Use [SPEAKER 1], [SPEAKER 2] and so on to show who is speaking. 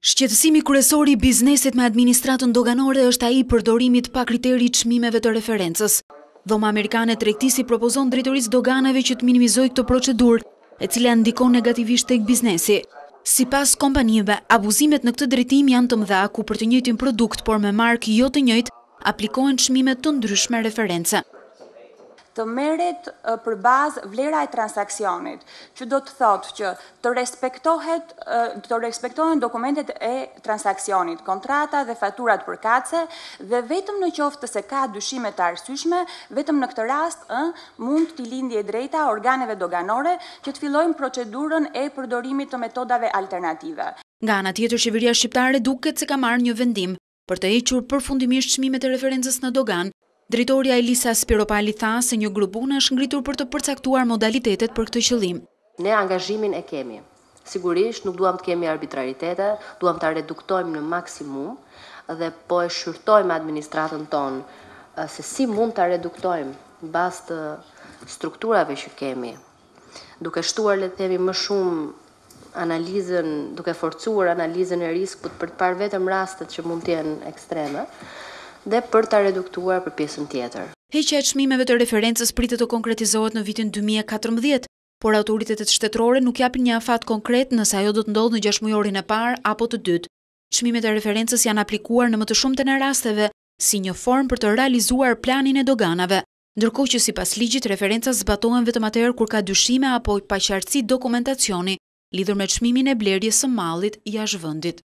[SPEAKER 1] Shqetësimi kryesor i biznesit me administratën doganore është ai i përdorimit pa kriteri të çmimeve të referencës. Dhoma amerikane tregtisi propozon drejtorisë doganave që të minimizojë këtë procedurë, e cila ndikon negativisht tek biznesi. Sipas kompanive, abuzimet në këtë drejtim janë të mëdha, ku për të njëjtin produkt por me markë jo të njëjtë, aplikohen çmime të ndryshme reference.
[SPEAKER 2] Të merret për bazë vlera e transaksionit, që do të thotë që të respektohen dokumentet e transaksionit, kontrata dhe faturat përkatëse, dhe vetëm në qoftë se ka dyshime të arsyeshme, vetëm në këtë rast mund t'i lindje drejta organeve doganore që të fillojnë procedurën e përdorimit të metodave alternative.
[SPEAKER 1] Nga ana tjetër, qeveria shqiptare duket se ka marrë një vendim për të hequr përfundimisht çmimet e referencës në dogan. Drejtoria Elisa Spiropali tha se një grup pune është ngritur për të përcaktuar modalitetet për këtë qëllim.
[SPEAKER 3] Ne angazhimin e kemi. Sigurisht nuk duam të kemi arbitraritete, duam ta reduktojmë në maksimum dhe po e shqyrtojmë administratën tonë se si mund ta reduktojmë bazë të strukturave që kemi, duke shtuar le të themi më shumë analizën, duke forcuar analizën e rrezikut për të parë vetëm rastet që mund të jenë ekstreme, dhe për ta reduktuar për pjesën tjetër.
[SPEAKER 1] Heqja e çmimeve të referencës pritet të konkretizohet në vitin 2014, por autoritetet shtetërore nuk japin një afat konkret nëse ajo do të ndodhë në 6 mujorin e parë apo të dytë. Çmimet e referencës janë aplikuar në më të shumtën e rasteve si një formë për të realizuar planin e doganave, ndërkohë që sipas ligjit referencat zbatohen vetëm atëherë kur ka dyshime apo paqartësi dokumentacioni lidhur me çmimin e blerjes së mallit jashtë vendit.